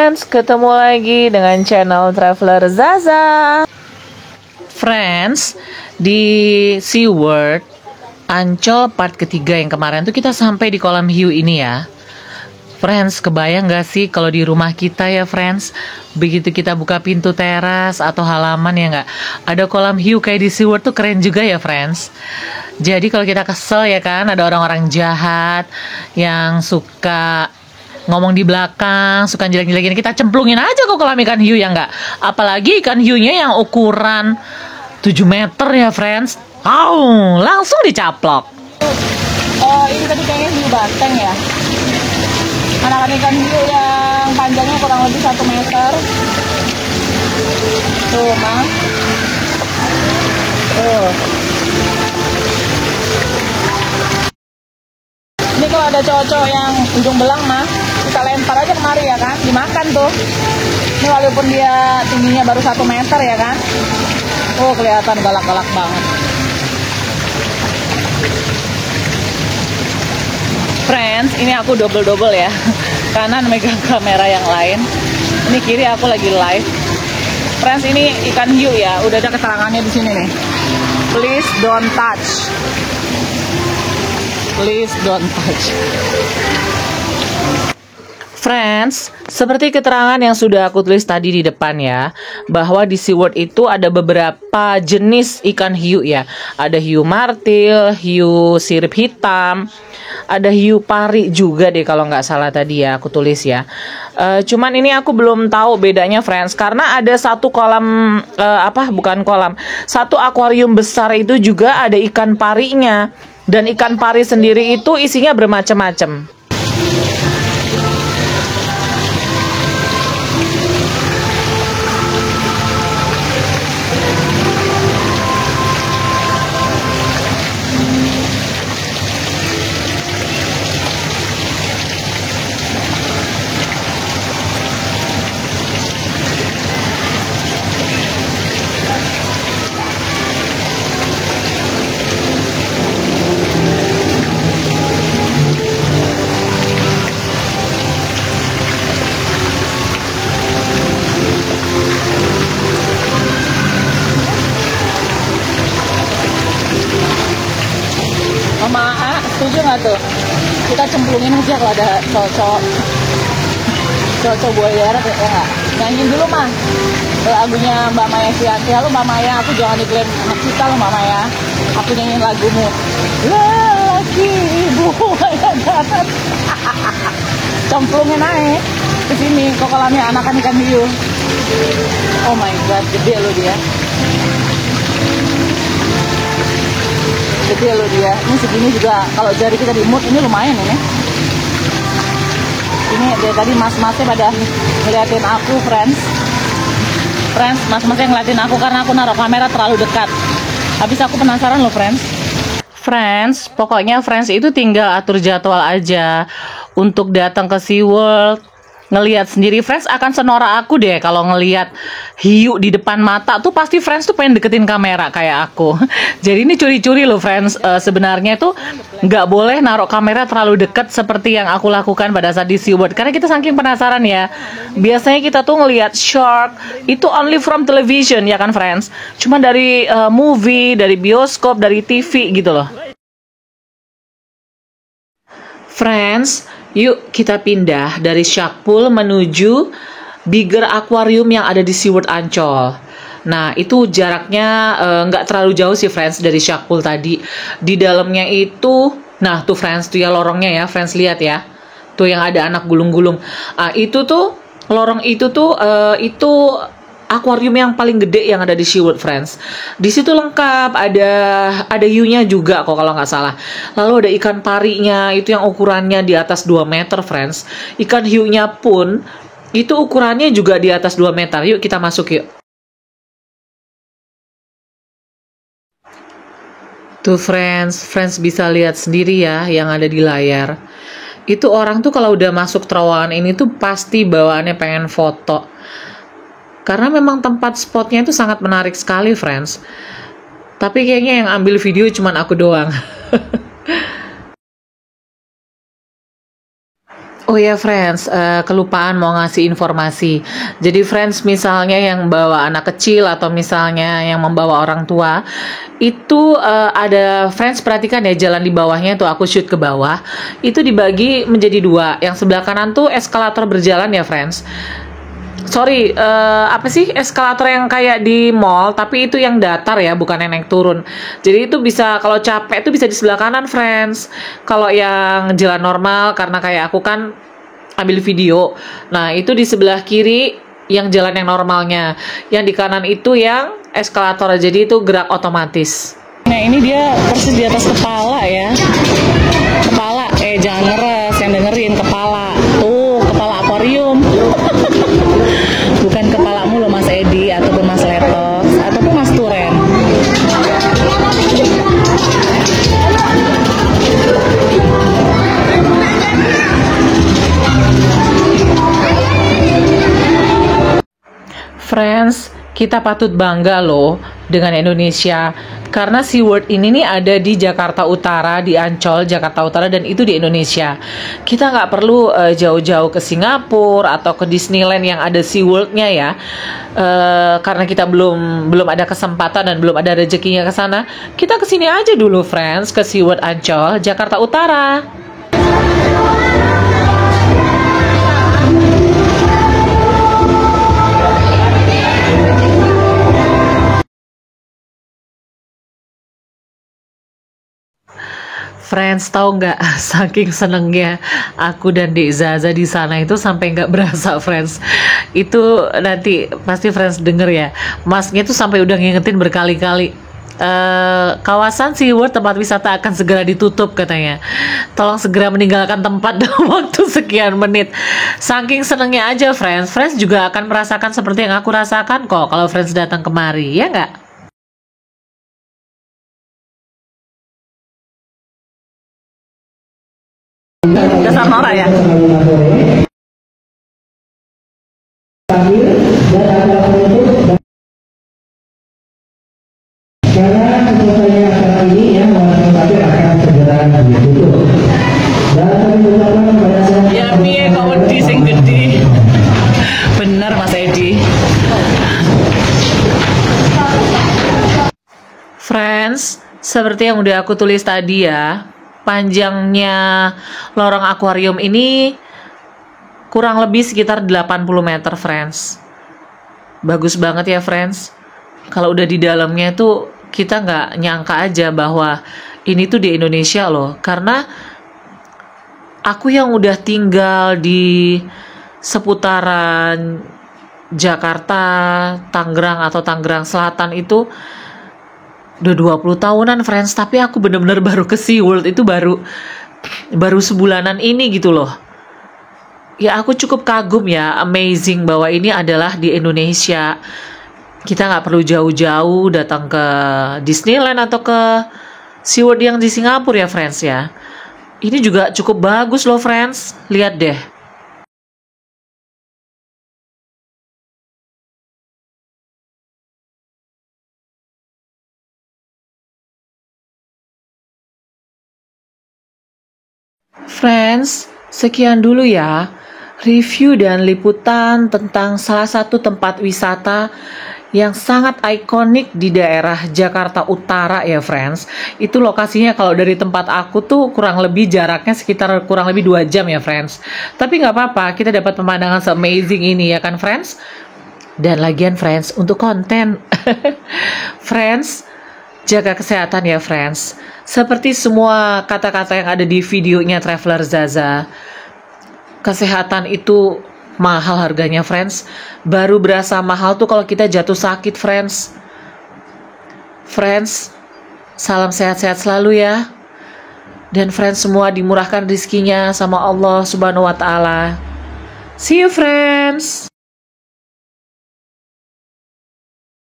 friends, ketemu lagi dengan channel Traveler Zaza. Friends, di SeaWorld Ancol part ketiga yang kemarin tuh kita sampai di kolam hiu ini ya. Friends, kebayang gak sih kalau di rumah kita ya friends, begitu kita buka pintu teras atau halaman ya nggak, ada kolam hiu kayak di SeaWorld tuh keren juga ya friends. Jadi kalau kita kesel ya kan, ada orang-orang jahat yang suka ngomong di belakang, suka jelek-jelekin, kita cemplungin aja ke kolam ikan hiu ya nggak. Apalagi ikan hiunya yang ukuran 7 meter ya friends. Langsung dicaplok. Oh, ini tadi kayaknya hiu banteng ya. Anakan ikan hiu yang panjangnya kurang lebih 1 meter. Tuh, Mas. Tuh. Ini kalau ada cowok-cowok yang ujung belang mah, kita lempar aja kemari ya kan, dimakan tuh. Ini walaupun dia tingginya baru 1 meter ya kan. Oh, kelihatan galak-galak banget. Friends, ini aku double-double ya. Kanan megang kamera yang lain. Ini kiri aku lagi live. Friends, ini ikan hiu ya, udah ada keterangannya di sini nih. Please don't touch. Please don't touch. Friends, seperti keterangan yang sudah aku tulis tadi di depan ya, bahwa di SeaWorld itu ada beberapa jenis ikan hiu ya. Ada hiu martil, hiu sirip hitam, ada hiu pari juga deh kalau nggak salah tadi ya aku tulis ya. Cuman ini aku belum tahu bedanya friends, karena ada satu kolam, satu akuarium besar itu juga ada ikan parinya. Dan ikan pari sendiri itu isinya bermacam-macam. Mama A, setuju nggak tuh? Kita cemplungin aja kalau ada cowok buaya darat ya nggak? Nyanyiin dulu mah lagunya Mbak Maya Sianti. Halo Mbak Maya, aku jangan diklaim anak kita loh Mbak Maya. Aku nyanyiin lagumu. Lelaki buaya darat. Cemplungin aja ke sini ke kolamnya anakan ikan hiu. Oh my god, gede loh dia. Gede loh dia, ini segini juga kalau jari kita diimut ini lumayan ini. Ini dari tadi mas-masnya pada ngeliatin aku friends, mas-masnya ngeliatin aku karena aku naruh kamera terlalu dekat. Habis aku penasaran loh friends, pokoknya friends itu tinggal atur jadwal aja untuk datang ke SeaWorld. Ngelihat sendiri friends akan senora aku deh kalau ngelihat hiu di depan mata tuh pasti friends tuh pengen deketin kamera kayak aku. Jadi ini curi-curi loh friends. Sebenarnya tuh nggak boleh naruh kamera terlalu dekat seperti yang aku lakukan pada saat di SeaWorld, karena kita saking penasaran ya. Biasanya kita tuh ngelihat shark itu only from television ya kan friends, cuma dari movie, dari bioskop, dari TV gitu loh. Friends, yuk kita pindah dari shark pool menuju bigger aquarium yang ada di SeaWorld Ancol. Nah, itu jaraknya nggak terlalu jauh sih friends dari shark pool tadi. Di dalamnya itu, nah tuh friends, tuh ya lorongnya ya, friends lihat ya. Tuh yang ada anak gulung-gulung. Itu tuh, lorong itu tuh, itu akuarium yang paling gede yang ada di SeaWorld friends. Di situ lengkap, ada hiunya juga kok kalau nggak salah. Lalu ada ikan parinya itu yang ukurannya di atas 2 meter friends. Ikan hiunya pun itu ukurannya juga di atas 2 meter. Yuk kita masuk yuk. Tuh friends bisa lihat sendiri ya yang ada di layar. Itu orang tuh kalau udah masuk terowongan ini tuh pasti bawaannya pengen foto. Karena memang tempat spotnya itu sangat menarik sekali, friends. Tapi kayaknya yang ambil video cuman aku doang. Oh ya friends, kelupaan mau ngasih informasi. Jadi friends, misalnya yang bawa anak kecil atau misalnya yang membawa orang tua, itu ada friends, perhatikan ya, jalan di bawahnya tuh aku shoot ke bawah, itu dibagi menjadi dua. Yang sebelah kanan tuh eskalator berjalan ya friends. Sorry, apa sih eskalator yang kayak di mall, tapi itu yang datar ya, bukan yang naik turun. Jadi itu bisa, kalau capek itu bisa di sebelah kanan, friends. Kalau yang jalan normal, karena kayak aku kan ambil video. Nah, itu di sebelah kiri yang jalan yang normalnya. Yang di kanan itu yang eskalator, jadi itu gerak otomatis. Nah, ini dia persis di atas kepala ya. Kepala, jangan ngeres, yang dengerin kepala. Tuh, kepala akuarium. Bukan kepalamu loh Mas Edi, ataupun Mas Letox, ataupun Mas Turen. Friends, kita patut bangga loh dengan Indonesia, karena SeaWorld ini nih ada di Jakarta Utara, di Ancol, Jakarta Utara, dan itu di Indonesia. Kita nggak perlu jauh-jauh ke Singapura atau ke Disneyland yang ada SeaWorld-nya ya, karena kita belum ada kesempatan dan belum ada rezekinya ke sana. Kita kesini aja dulu friends, ke SeaWorld Ancol, Jakarta Utara. Friends, tahu nggak, saking senengnya aku dan Dek Zaza di sana itu sampai nggak berasa friends. Itu nanti pasti friends denger ya, masnya tuh sampai udah ngingetin berkali-kali. Kawasan SeaWorld tempat wisata akan segera ditutup katanya. Tolong segera meninggalkan tempat dalam waktu sekian menit. Saking senengnya aja friends. Friends juga akan merasakan seperti yang aku rasakan kok kalau friends datang kemari, ya nggak? Dasar Nora ya. Karena selesainya acara ini ya, tapi akan segera ditutup. Dan kami ucapkan kepada Ya piye kok wedi sing gede. Bener Mas Edi. Friends, seperti yang udah aku tulis tadi ya, panjangnya lorong akuarium ini kurang lebih sekitar 80 meter, friends. Bagus banget ya, friends. Kalau udah di dalamnya tuh kita nggak nyangka aja bahwa ini tuh di Indonesia loh. Karena aku yang udah tinggal di seputaran Jakarta, Tangerang atau Tangerang Selatan itu udah 20 tahunan friends, tapi aku bener-bener baru ke SeaWorld itu baru sebulanan ini gitu loh. Ya aku cukup kagum ya, amazing bahwa ini adalah di Indonesia. Kita nggak perlu jauh-jauh datang ke Disneyland atau ke SeaWorld yang di Singapura ya friends ya. Ini juga cukup bagus loh friends, lihat deh. Friends, sekian dulu ya review dan liputan tentang salah satu tempat wisata yang sangat ikonik di daerah Jakarta Utara ya friends. Itu lokasinya kalau dari tempat aku tuh kurang lebih jaraknya sekitar kurang lebih 2 jam ya friends. Tapi nggak apa-apa, kita dapat pemandangan se-amazing ini ya kan friends. Dan lagian friends, untuk konten friends, jaga kesehatan ya friends. Seperti semua kata-kata yang ada di videonya Traveler Zaza, kesehatan itu mahal harganya friends. Baru berasa mahal tuh kalau kita jatuh sakit friends. Friends, salam sehat-sehat selalu ya. Dan friends semua dimurahkan rizkinya sama Allah Subhanahu wa Ta'ala. See you friends.